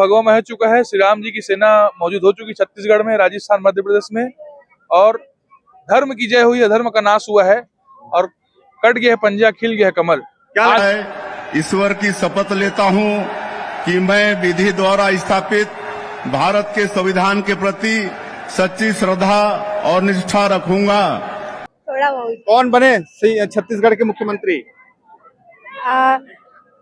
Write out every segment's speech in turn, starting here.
भगवा मह चुका है। श्री राम जी की सेना मौजूद हो चुकी छत्तीसगढ़ में, राजस्थान, मध्य प्रदेश में, और धर्म की जय हुई है, धर्म का नाश हुआ है और कट गया है पंजा, खिल गया है कमल। क्या है? ईश्वर की शपथ लेता हूं कि मैं विधि द्वारा स्थापित भारत के संविधान के प्रति सच्ची श्रद्धा और निष्ठा रखूंगा। थोड़ा बहुत। कौन बने छत्तीसगढ़ के मुख्यमंत्री?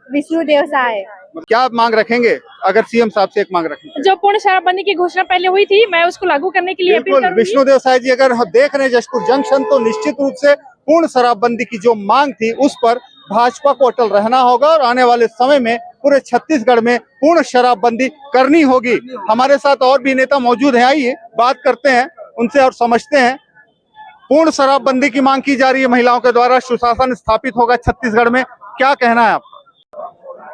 विष्णुदेव साय। क्या मांग रखेंगे अगर सीएम साहब से एक मांग रखेंगे? जो पूर्ण शराबबंदी की घोषणा पहले हुई थी, मैं उसको लागू करने के लिए अपील बिल्कुल, करूंगी। विष्णुदेव साय जी अगर हम देख रहे हैं जशपुर जंक्शन, तो निश्चित रूप से पूर्ण शराबबंदी की जो मांग थी उस पर भाजपा को अटल रहना होगा और आने वाले समय में पूरे छत्तीसगढ़ में पूर्ण शराबबंदी करनी होगी। हमारे साथ और भी नेता मौजूद हैं, आइए बात करते हैं उनसे और समझते हैं। पूर्ण शराबबंदी की मांग की जा रही है महिलाओं के द्वारा, सुशासन स्थापित होगा छत्तीसगढ़ में, क्या कहना है आपका?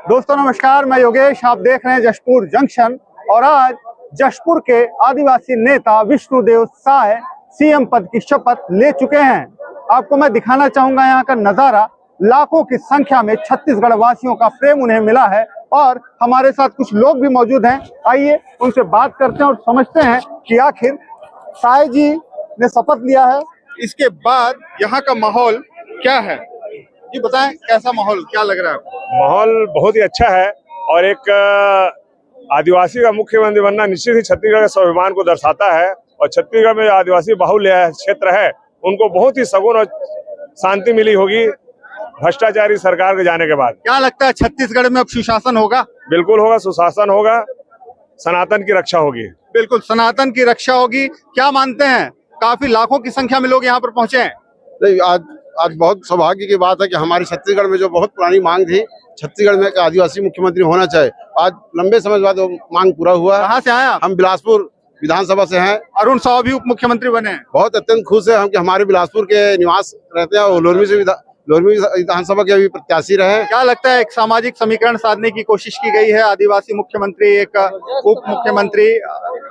दोस्तों नमस्कार, मैं योगेश, आप देख रहे हैं जशपुर जंक्शन और आज जशपुर के आदिवासी नेता विष्णुदेव साय सीएम पद की शपथ ले चुके हैं। आपको मैं दिखाना चाहूंगा यहाँ का नजारा। लाखों की संख्या में छत्तीसगढ़ वासियों का प्रेम उन्हें मिला है और हमारे साथ कुछ लोग भी मौजूद हैं। आइए उनसे बात करते हैं और समझते हैं कि आखिर साय जी ने शपथ लिया है, इसके बाद यहाँ का माहौल क्या है। जी बताएं, कैसा माहौल, क्या लग रहा है आपको? माहौल बहुत ही अच्छा है और एक आदिवासी का मुख्यमंत्री बनना निश्चित ही छत्तीसगढ़ के स्वाभिमान को दर्शाता है और छत्तीसगढ़ में आदिवासी बाहुल्य क्षेत्र है, उनको बहुत ही सगुन और शांति मिली होगी भ्रष्टाचारी सरकार के जाने के बाद। क्या लगता है छत्तीसगढ़ में अब सुशासन होगा? बिल्कुल होगा, सुशासन होगा, सनातन की रक्षा होगी। बिल्कुल, सनातन की रक्षा होगी। क्या मानते हैं, काफी लाखों की संख्या में लोग यहाँ पर पहुंचे हैं? आज बहुत सौभाग्य की बात है कि हमारी छत्तीसगढ़ में जो बहुत पुरानी मांग थी, छत्तीसगढ़ में एक आदिवासी मुख्यमंत्री होना चाहिए, आज लंबे समय बाद वो मांग पूरा हुआ। कहाँ से आए आप? हम बिलासपुर विधानसभा से हैं। अरुण साव भी उप मुख्यमंत्री बने हैं। बहुत अत्यंत खुश है हम कि हमारे बिलासपुर के निवास रहते हैं और लोरमी विधानसभा के अभी प्रत्याशी रहे। क्या लगता है, एक सामाजिक समीकरण साधने की कोशिश की गई है, आदिवासी मुख्यमंत्री, एक उप मुख्यमंत्री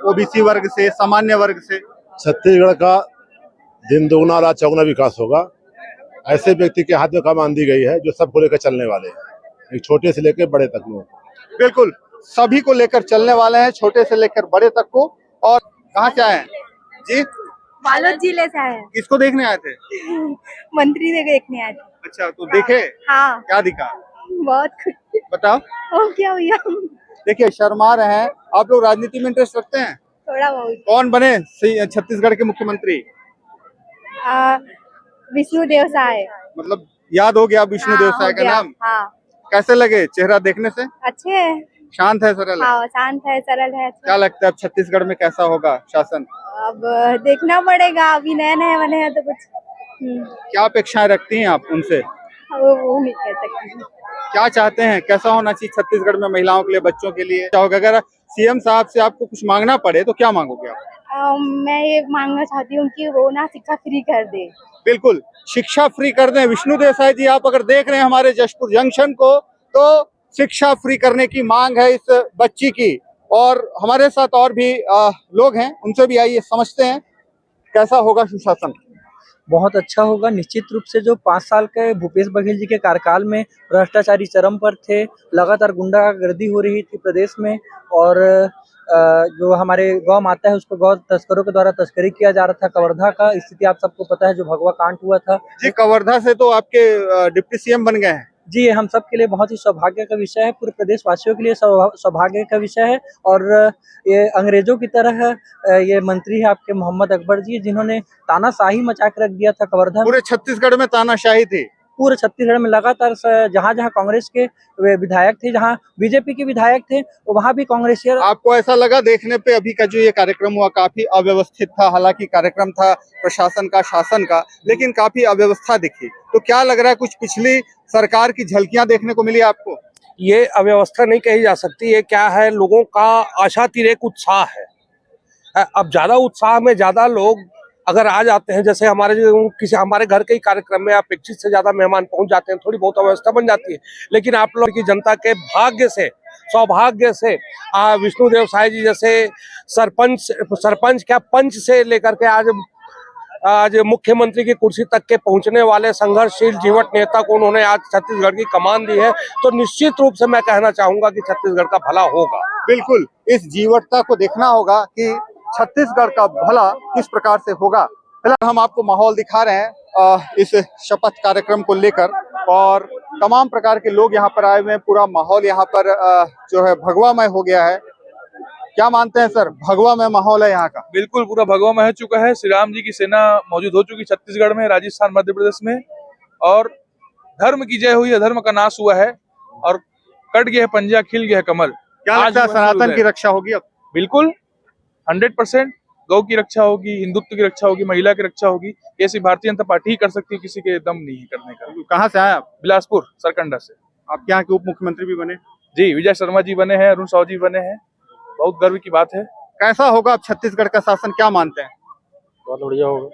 ओबीसी वर्ग से, सामान्य वर्ग से? छत्तीसगढ़ का दिन दोगुना रात चौगुना विकास होगा। ऐसे व्यक्ति के हाथ में कमान दी गई है जो सबको लेकर चलने वाले हैं, एक छोटे से लेकर बड़े तक लोग। बिल्कुल, सभी को लेकर चलने वाले हैं, छोटे से लेकर बड़े तक को। और कहाँ से आए हैं जी? बालोद जिले से आए। किसको देखने आए थे? मंत्री से देखने आए थे। अच्छा, तो देखे? हाँ। क्या दिखा? बहुत खुश। बताओ। क्या हुआ? देखिए शर्मा रहे हैं आप लोग। राजनीति में इंटरेस्ट रखते हैं? थोड़ा बहुत। कौन बने छत्तीसगढ़ के मुख्यमंत्री? विष्णुदेव साय। मतलब याद हो गया विष्णुदेव साय का नाम? हाँ। कैसे लगे चेहरा देखने से? अच्छे है। शांत है, सरल है? हाँ, शांत है, सरल है। क्या लगता है अब छत्तीसगढ़ में कैसा होगा शासन? अब देखना पड़ेगा, अभी नए नए बने हैं तो कुछ। क्या अपेक्षाएं रखती हैं आप उनसे? वो नहीं कह सकती। क्या चाहते हैं, कैसा होना चाहिए छत्तीसगढ़ में महिलाओं के लिए, बच्चों के लिए? अगर सीएम साहब से आपको कुछ मांगना पड़े तो क्या मांगोगे आप? मैं ये मांगना चाहती हूँ कि वो ना शिक्षा फ्री कर दे। बिल्कुल, शिक्षा फ्री कर दें। विष्णुदेव साय जी, आप अगर देख रहे हैं हमारे जशपुर जंक्शन को, तो शिक्षा फ्री करने की मांग है इस बच्ची की। और हमारे साथ और भी लोग हैं, उनसे भी आइए समझते हैं कैसा होगा सुशासन। बहुत अच्छा होगा निश्चित रूप से। जो 5 साल के भूपेश बघेल जी के कार्यकाल में भ्रष्टाचारी चरम पर थे, लगातार गुंडागर्दी हो रही थी प्रदेश में, और जो हमारे गौ माता है उसको गौ तस्करों के द्वारा तस्करी किया जा रहा था। कवर्धा का स्थिति आप सबको पता है, जो भगवा कांड हुआ था जी। कवर्धा से तो आपके डिप्टी सीएम बन गए हैं जी। ये हम सब के लिए बहुत ही सौभाग्य का विषय है, पूरे प्रदेश वासियों के लिए सौभाग्य का विषय है। और ये अंग्रेजों की तरह ये मंत्री है आपके मोहम्मद अकबर जी, जिन्होंने तानाशाही मचा के रख दिया था कवर्धा। पूरे छत्तीसगढ़ में तानाशाही थी। पूरे छत्तीसगढ़ में लगातार जहाँ जहाँ कांग्रेस के विधायक थे, जहाँ बीजेपी के विधायक थे, वहाँ भी कांग्रेसियर। आपको ऐसा लगा देखने पे अभी का जो ये कार्यक्रम हुआ काफी अव्यवस्थित था? हालांकि कार्यक्रम था प्रशासन का, शासन का, लेकिन काफी अव्यवस्था दिखी। तो क्या लग रहा है, कुछ पिछली सरकार की झलकियां देखने को मिली आपको? ये अव्यवस्था नहीं कही जा सकती। ये क्या है, लोगों का आशातीत उत्साह है। अब ज्यादा उत्साह में ज्यादा लोग अगर आ जाते हैं, जैसे हमारे घर के ही कार्यक्रम में अपेक्षित से ज्यादा मेहमान पहुंच जाते हैं, थोड़ी बहुत अव्यवस्था बन जाती है। लेकिन आप लोग की जनता के भाग्य से, सौभाग्य से विष्णुदेव साय जी जैसे सरपंच क्या पंच से लेकर के आज आज मुख्यमंत्री की कुर्सी तक के पहुंचने वाले संघर्षशील जीवट नेता को उन्होंने आज छत्तीसगढ़ की कमान दी है, तो निश्चित रूप से मैं कहना चाहूंगा कि छत्तीसगढ़ का भला होगा। बिल्कुल, इस जीवटता को देखना होगा कि छत्तीसगढ़ का भला किस प्रकार से होगा। फिलहाल हम आपको माहौल दिखा रहे हैं इस शपथ कार्यक्रम को लेकर, और तमाम प्रकार के लोग यहाँ पर आए हुए हैं। पूरा माहौल यहाँ पर जो है भगवामय हो गया है। क्या मानते हैं सर, भगवामय माहौल है यहाँ का? बिल्कुल पूरा भगवामय हो चुका है। श्री राम जी की सेना मौजूद हो चुकी छत्तीसगढ़ में, राजस्थान, मध्य प्रदेश में, और धर्म की जय हुई है, धर्म का नाश हुआ है, और कट गया है पंजा, खिल गया है कमल। क्या लगता है सनातन की रक्षा होगी अब? बिल्कुल 100%। गौ की रक्षा होगी, हिंदुत्व की रक्षा होगी, महिला की रक्षा होगी। ये सिर्फ भारतीय जनता पार्टी ही कर सकती है, किसी के दम नहीं है करने का। कहाँ से आए आप? बिलासपुर सरकंडा से। आप यहाँ के उप मुख्यमंत्री भी बने? जी, विजय शर्मा जी बने हैं, अरुण साहू जी बने हैं। बहुत गर्व की बात है। कैसा होगा अब छत्तीसगढ़ का शासन, क्या मानते हैं? बहुत बढ़िया होगा।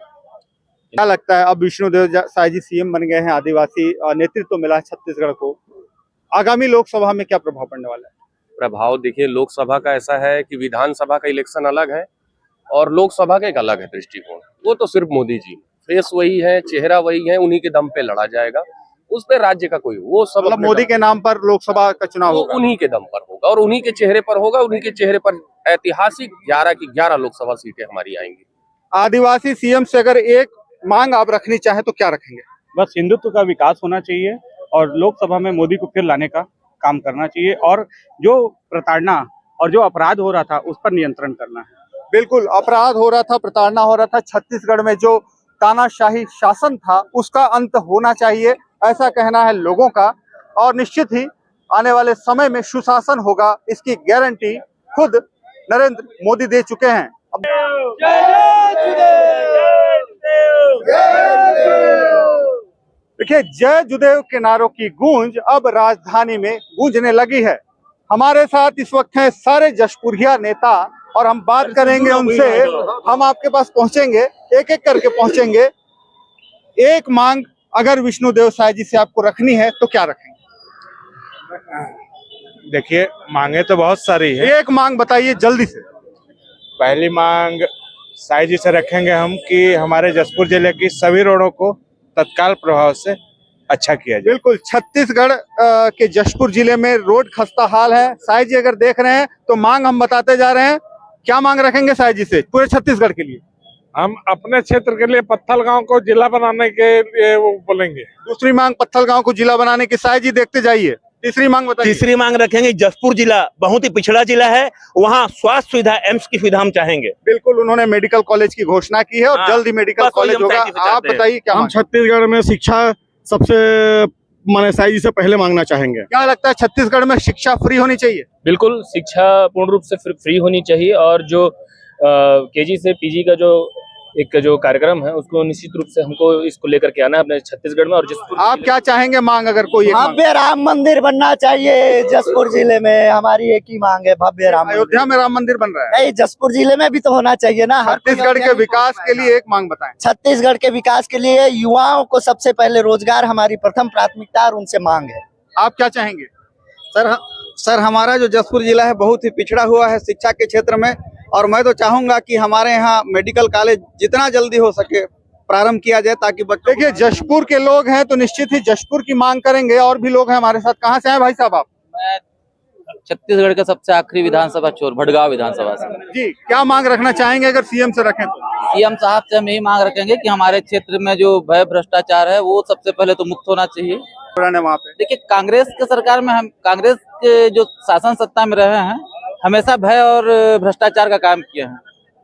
क्या लगता है, अब विष्णुदेव साय जी सीएम बन गए हैं, आदिवासी नेतृत्व मिला है छत्तीसगढ़ को, आगामी लोकसभा में क्या प्रभाव पड़ने वाला है? प्रभाव देखिए, लोकसभा का ऐसा है कि विधानसभा का इलेक्शन अलग है और लोकसभा का एक अलग है दृष्टिकोण। वो तो सिर्फ मोदी जी, फेस वही है, चेहरा वही है, उन्हीं के दम पे लड़ा जाएगा। उस पे राज्य का कोई, वो सब मतलब मोदी के नाम पर लोकसभा का चुनाव होगा, उन्हीं के दम पर होगा और उन्हीं के चेहरे पर होगा। उन्हीं के चेहरे पर ऐतिहासिक 11 की 11 लोकसभा सीटें हमारी आएंगी। आदिवासी सीएम से अगर एक मांग आप रखनी चाहे तो क्या रखेंगे? बस हिंदुत्व का विकास होना चाहिए और लोकसभा में मोदी को फिर लाने का काम करना चाहिए, और जो प्रताड़ना और जो अपराध हो रहा था उस पर नियंत्रण करना है। बिल्कुल, अपराध हो रहा था, प्रताड़ना हो रहा था, छत्तीसगढ़ में जो तानाशाही शासन था उसका अंत होना चाहिए, ऐसा कहना है लोगों का। और निश्चित ही आने वाले समय में सुशासन होगा, इसकी गारंटी खुद नरेंद्र मोदी दे चुके हैं। देखिए, जय जुदेव के नारों की गूंज अब राजधानी में गूंजने लगी है। हमारे साथ इस वक्त हैं सारे जशपुरिया नेता, और हम बात करेंगे उनसे। हम आपके पास पहुंचेंगे, एक एक करके पहुंचेंगे। एक मांग अगर विष्णुदेव साय जी से आपको रखनी है तो क्या रखेंगे? देखिए, मांगे तो बहुत सारी है। एक मांग बताइए जल्दी से। पहली मांग साई जी से रखेंगे हम कि हमारे जशपुर जिले की सभी रोडों को तत्काल प्रभाव से अच्छा किया जाए। बिल्कुल, छत्तीसगढ़ के जशपुर जिले में रोड खस्ता हाल है। साई जी अगर देख रहे हैं तो मांग हम बताते जा रहे हैं। क्या मांग रखेंगे साई जी से पूरे छत्तीसगढ़ के लिए? हम अपने क्षेत्र के लिए पत्थलगांव को जिला बनाने के लिए वो बोलेंगे। दूसरी मांग पत्थलगांव को जिला बनाने की। साई जी देखते जाइए। तीसरी मांग बताइए। तीसरी मांग रखेंगे, जशपुर जिला बहुत ही पिछड़ा जिला है, वहाँ स्वास्थ्य सुविधा, एम्स की सुविधा हम चाहेंगे। बिल्कुल, उन्होंने मेडिकल कॉलेज की घोषणा की है और जल्द ही मेडिकल कॉलेज होगा। आप बताइए क्या? हम छत्तीसगढ़ में शिक्षा सबसे माने साई जी से पहले मांगना चाहेंगे। क्या लगता है, छत्तीसगढ़ में शिक्षा फ्री होनी चाहिए? बिल्कुल, शिक्षा पूर्ण रूप से फ्री होनी चाहिए, और जो केजी से पीजी का जो कार्यक्रम है उसको निश्चित रूप से हमको इसको लेकर के आना है अपने छत्तीसगढ़ में। और जशपुर आप क्या चाहेंगे मांग, अगर कोई? भव्य राम मंदिर बनना चाहिए जशपुर जिले में, हमारी एक ही मांग है, भव्य राम। अयोध्या में राम मंदिर बन रहा है, नहीं, जशपुर जिले में भी तो होना चाहिए ना। छत्तीसगढ़ के विकास के लिए एक मांग बताएं। छत्तीसगढ़ के विकास के लिए युवाओं को सबसे पहले रोजगार हमारी प्रथम प्राथमिकता और उनसे मांग है। आप क्या चाहेंगे? सर, हमारा जो जशपुर जिला है बहुत ही पिछड़ा हुआ है शिक्षा के क्षेत्र में, और मैं तो चाहूंगा कि हमारे यहाँ मेडिकल कॉलेज जितना जल्दी हो सके प्रारंभ किया जाए, ताकि बच्चों। देखिए, जशपुर के लोग हैं तो निश्चित ही जशपुर की मांग करेंगे। और भी लोग हैं हमारे साथ। कहाँ से आए भाई साहब आप? मैं छत्तीसगढ़ का सबसे आखिरी विधानसभा चोर, भटगांव विधानसभा से। जी, क्या मांग रखना चाहेंगे अगर सीएम से रखें तो? सीएम साहब से हम यही मांग रखेंगे कि हमारे क्षेत्र में जो भय भ्रष्टाचार है वो सबसे पहले तो मुक्त होना चाहिए। वहाँ पे देखिए, कांग्रेस के सरकार में हम, कांग्रेस के जो शासन सत्ता में रहे हैं, हमेशा भय और भ्रष्टाचार का काम किया है।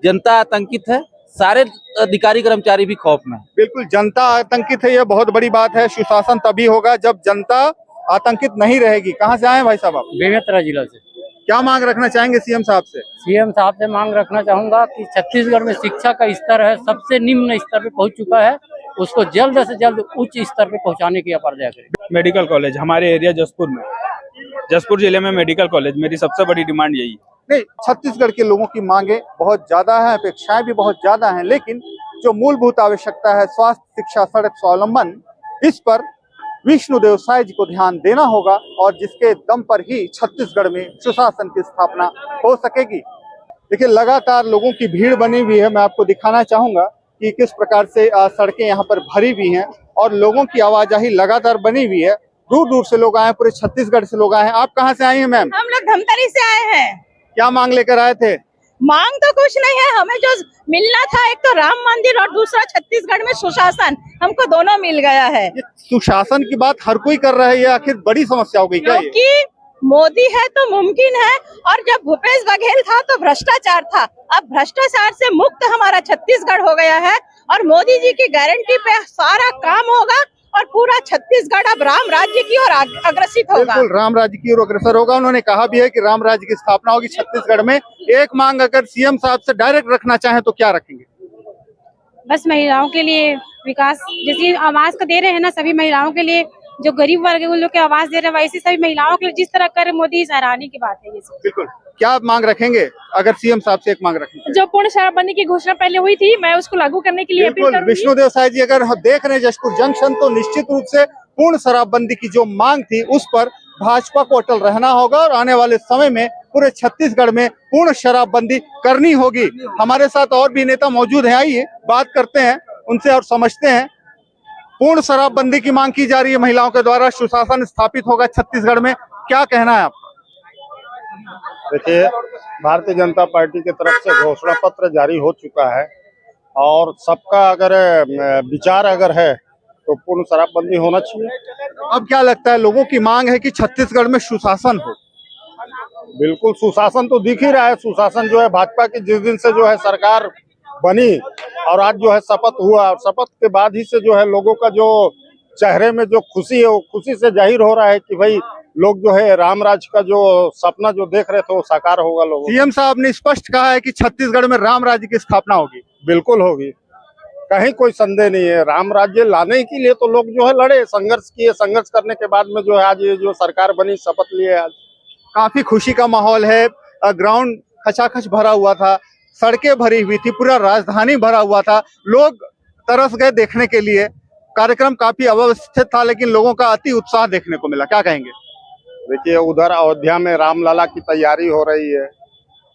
जनता आतंकित है, सारे अधिकारी कर्मचारी भी खौफ में। बिल्कुल, जनता आतंकित है, ये बहुत बड़ी बात है। सुशासन तभी होगा जब जनता आतंकित नहीं रहेगी। कहाँ से आए भाई साहब आप? बेमेतरा जिला से। क्या मांग रखना चाहेंगे सीएम साहब से? सीएम साहब से मांग रखना चाहूंगा कि छत्तीसगढ़ में शिक्षा का स्तर है सबसे निम्न स्तर पे पहुंच चुका है, उसको जल्द से जल्द उच्च स्तर पे पहुंचाने की अपर्याय करें। मेडिकल कॉलेज हमारे एरिया जशपुर में, जशपुर जिले में मेडिकल कॉलेज, मेरी सबसे बड़ी डिमांड यही है। नहीं, छत्तीसगढ़ के लोगों की मांगे बहुत ज्यादा है, अपेक्षाएं भी बहुत ज्यादा हैं, लेकिन जो मूलभूत आवश्यकता है, स्वास्थ्य, शिक्षा, सड़क, स्वावलंबन, इस पर विष्णुदेव साय जी को ध्यान देना होगा, और जिसके दम पर ही छत्तीसगढ़ में सुशासन की स्थापना हो सकेगी। देखिए, लगातार लोगों की भीड़ बनी हुई है। मैं आपको दिखाना चाहूंगा कि किस प्रकार से सड़कें यहाँ पर भरी हुई हैं और लोगों की आवाजाही लगातार बनी हुई है। दूर दूर से लोग आए हैं, पूरे छत्तीसगढ़ से लोग आए हैं। आप कहाँ से आई हैं मैम? हम लोग धमतरी से आए हैं। क्या मांग लेकर आए थे? मांग तो कुछ नहीं है, हमें जो मिलना था, एक तो राम मंदिर और दूसरा छत्तीसगढ़ में सुशासन, हमको दोनों मिल गया है। ये सुशासन की बात हर कोई कर रहा है, ये आखिर बड़ी समस्या हो गई क्या? क्योंकि मोदी है तो मुमकिन है, और जब भूपेश बघेल था तो भ्रष्टाचार था। अब भ्रष्टाचार से मुक्त हमारा छत्तीसगढ़ हो गया है और मोदी जी की गारंटी पे सारा काम होगा और पूरा छत्तीसगढ़ अब राम राज्य की ओर अग्रसित होगा। बिल्कुल राम राज्य की ओर अग्रसर होगा। उन्होंने कहा भी है कि राम राज्य की स्थापना होगी छत्तीसगढ़ में। एक मांग अगर सीएम साहब से डायरेक्ट रखना चाहें तो क्या रखेंगे? बस महिलाओं के लिए विकास, जैसे आवाज का दे रहे हैं ना सभी महिलाओं के लिए, जो गरीब वर्ग है उन लोग के आवाज दे रहे हैं, वैसे सभी महिलाओं के लिए जिस तरह कर मोदी, सराहनीय की बात है ये सब। बिल्कुल। क्या आप मांग रखेंगे अगर सीएम साहब से एक मांग रखेंगे? जो पूर्ण शराबबंदी की घोषणा पहले हुई थी, मैं उसको लागू करने के लिए अपील बिल्कुल। करूंगी। विष्णुदेव साय जी अगर देख रहे हैं जशपुर जंक्शन तो निश्चित रूप से पूर्ण शराबबंदी की जो मांग थी उस पर भाजपा को अटल रहना होगा और आने वाले समय में पूरे छत्तीसगढ़ में पूर्ण शराबबंदी करनी होगी। हमारे साथ और भी नेता मौजूद हैं, आइए बात करते हैं उनसे और समझते हैं। पूर्ण शराबबंदी की मांग की जा रही है महिलाओं के द्वारा, सुशासन स्थापित होगा छत्तीसगढ़ में, क्या कहना है आपका? देखिए, भारतीय जनता पार्टी की तरफ से घोषणा पत्र जारी हो चुका है और सबका अगर विचार अगर है तो पूर्ण शराबबंदी होना चाहिए। अब क्या लगता है, लोगों की मांग है कि छत्तीसगढ़ में सुशासन हो? बिल्कुल, सुशासन तो दिख ही रहा है। सुशासन जो है भाजपा की जिस दिन से जो है सरकार बनी और आज जो है शपथ हुआ, और शपथ के बाद ही से जो है लोगों का जो चेहरे में जो खुशी है वो खुशी से जाहिर हो रहा है कि भाई लोग जो है राम राज का जो सपना जो देख रहे थे वो साकार होगा। लोगों सीएम साहब ने स्पष्ट कहा है कि छत्तीसगढ़ में राम राज्य की स्थापना होगी। बिल्कुल होगी, कहीं कोई संदेह नहीं है। राम राज्य लाने के लिए तो लोग जो है लड़े, संघर्ष किए, संघर्ष करने के बाद में जो है आज ये जो सरकार बनी, शपथ लिए। आज काफी खुशी का माहौल है, ग्राउंड खचाखच भरा हुआ था, सड़कें भरी हुई थी, पूरा राजधानी भरा हुआ था, लोग तरस गए देखने के लिए। कार्यक्रम काफी अव्यवस्थित था लेकिन लोगों का अति उत्साह देखने को मिला, क्या कहेंगे? देखिए, उधर अयोध्या में रामलला की तैयारी हो रही है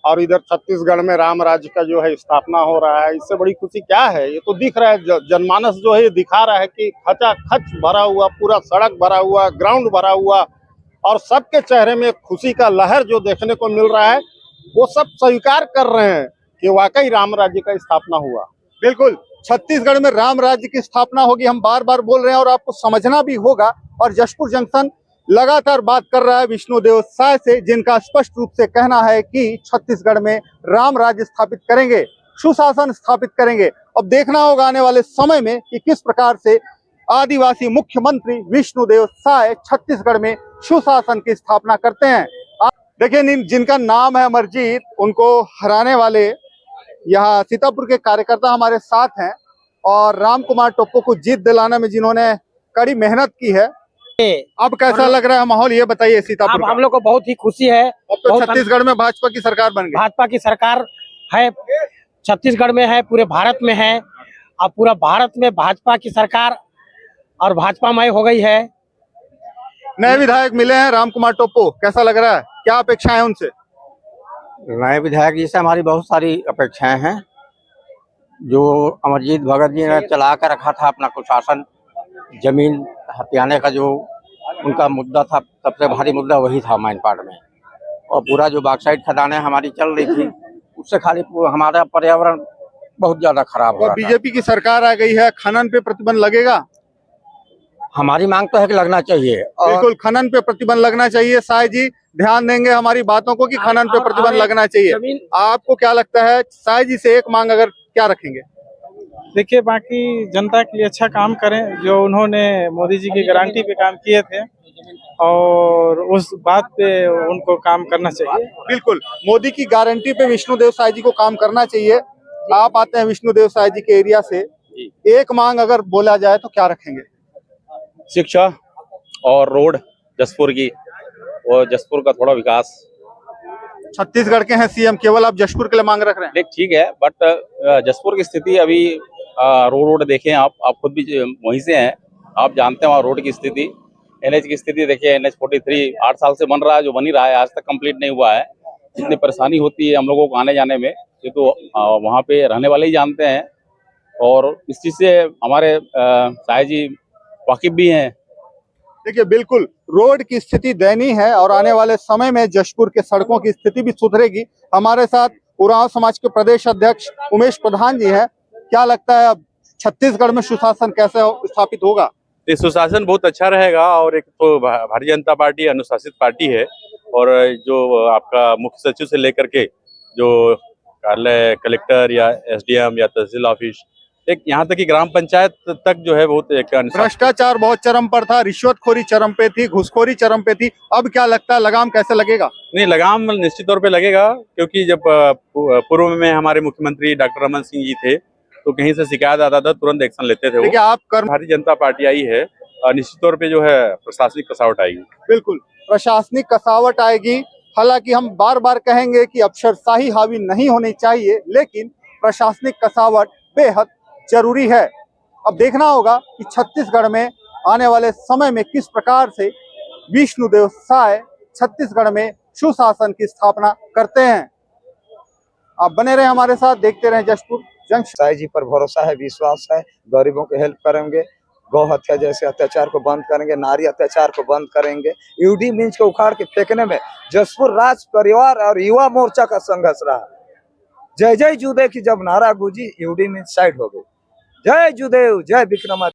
और इधर छत्तीसगढ़ में राम राज्य का जो है स्थापना हो रहा है। इससे बड़ी खुशी क्या है? ये तो दिख रहा है, जनमानस जो है ये दिखा रहा है कि खचाखच भरा हुआ, पूरा सड़क भरा हुआ, ग्राउंड भरा हुआ और सबके चेहरे में खुशी का लहर जो देखने को मिल रहा है। वो सब स्वीकार कर रहे हैं कि वाकई राम राज्य का स्थापना हुआ। बिल्कुल, छत्तीसगढ़ में राम राज्य की स्थापना होगी, हम बार बार बोल रहे हैं और आपको समझना भी होगा। और जशपुर जंक्शन लगातार बात कर रहा है विष्णुदेव साय से, जिनका स्पष्ट रूप से कहना है कि छत्तीसगढ़ में राम राज्य स्थापित करेंगे, सुशासन स्थापित करेंगे। अब देखना होगा आने वाले समय में कि किस प्रकार से आदिवासी मुख्यमंत्री विष्णुदेव साय छत्तीसगढ़ में सुशासन की स्थापना करते हैं। देखिए, जिनका नाम है अमरजीत, उनको हराने वाले यहाँ सीतापुर के कार्यकर्ता हमारे साथ हैं और राम कुमार टोप्पो को जीत दिलाने में जिन्होंने कड़ी मेहनत की है। अब कैसा लग रहा है माहौल, ये बताइए सीतापुर का। हम लोग को बहुत ही खुशी है। अब तो छत्तीसगढ़ में भाजपा की सरकार बन गई। भाजपा की सरकार है, छत्तीसगढ़ में है, पूरे भारत में है। अब पूरा भारत में भाजपा की सरकार और भाजपामय हो गई है। नए विधायक मिले हैं राम कुमार टोप्पो, कैसा लग रहा है, क्या अपेक्षाएं उनसे? नए विधायक जी से हमारी बहुत सारी अपेक्षाएं हैं। जो अमरजीत भगत जी ने चला कर रखा था अपना कुशासन, जमीन हथियाने का जो उनका मुद्दा था, सबसे भारी मुद्दा वही था माइनपाट में। और पूरा जो बॉक्साइट खदानें हमारी चल रही थी, उससे खाली हमारा पर्यावरण बहुत ज्यादा खराब हो रहा था। बीजेपी की सरकार आ गई है, खनन पे प्रतिबंध लगेगा? हमारी मांग तो है कि लगना चाहिए। बिल्कुल, खनन पे प्रतिबंध लगना चाहिए। साय जी ध्यान देंगे हमारी बातों को कि खनन पे प्रतिबंध लगना चाहिए। आपको क्या लगता है, साय जी से एक मांग अगर क्या रखेंगे? देखिए, बाकी जनता के लिए अच्छा काम करें, जो उन्होंने मोदी जी की गारंटी पे काम किए थे और उस बात पे उनको काम करना चाहिए। बिल्कुल, मोदी की गारंटी पे विष्णुदेव साय जी को काम करना चाहिए। आप आते हैं विष्णुदेव साय जी के एरिया से, एक मांग अगर बोला जाए तो क्या रखेंगे? शिक्षा और रोड जसपुर की, और जसपुर का थोड़ा विकास। छत्तीसगढ़ के हैं सीएम, केवल आप जशपुर के लिए मांग रख रहे हैं? ठीक है, बट जसपुर की स्थिति अभी रोड देखें आप खुद भी वहीं से हैं, आप जानते हैं वहाँ रोड की स्थिति। एनएच की स्थिति देखिए, NH 43 8 साल से बन रहा है, जो बन ही रहा है, आज तक कंप्लीट नहीं हुआ है। इतनी परेशानी होती है हम लोगों को आने जाने में, ये तो वहाँ पे रहने वाले ही जानते हैं। और इस चीज से हमारे साय जी वाकिफ भी हैं। देखिए बिल्कुल रोड की स्थिति दयनीय है और आने वाले समय में जशपुर के सड़कों की स्थिति भी सुधरेगी। हमारे साथ उरांव समाज के प्रदेश अध्यक्ष उमेश प्रधान जी हैं। क्या लगता है अब छत्तीसगढ़ में सुशासन कैसे स्थापित होगा? ये सुशासन बहुत अच्छा रहेगा और एक तो भारतीय जनता पार्टी अनुशासित पार्टी है और जो आपका मुख्य सचिव से लेकर के जो कार्यालय कलेक्टर या एसडीएम या तहसील ऑफिस एक यहाँ तक कि ग्राम पंचायत तक जो है बहुत एक भ्रष्टाचार बहुत चरम पर था, रिश्वतखोरी चरम पे थी, घुसखोरी चरम पे थी। अब क्या लगता है लगाम कैसे लगेगा? नहीं, लगाम निश्चित तौर पे लगेगा क्योंकि जब पूर्व में हमारे मुख्यमंत्री डॉक्टर रमन सिंह जी थे तो कहीं से शिकायत आता था तुरंत एक्शन लेते थे। देखिए आप भारतीय जनता पार्टी आई है निश्चित तौर पे जो है प्रशासनिक कसावट आएगी। बिल्कुल प्रशासनिक कसावट आएगी। हालांकि हम बार बार कहेंगे कि अफसरशाही हावी नहीं होनी चाहिए, लेकिन प्रशासनिक कसावट बेहद जरूरी है। अब देखना होगा कि छत्तीसगढ़ में आने वाले समय में किस प्रकार से विष्णुदेव साय छत्तीसगढ़ में सुशासन की स्थापना करते हैं। आप बने रहे हमारे साथ, देखते रहे जशपुर जंक्शन। साय जी पर भरोसा है, विश्वास है, गरीबों को हेल्प करेंगे, गौ हत्या जैसे अत्याचार को बंद करेंगे, नारी अत्याचार को बंद करेंगे। यूडी मिंच को उखाड़ के फेंकने में जशपुर राज परिवार और युवा मोर्चा का संघर्ष रहा। जय जय जुदेव की जब नारा गूंजी यूडी मिंच साइड हो गई। जय जुदेव, जय विक्रमादित्य।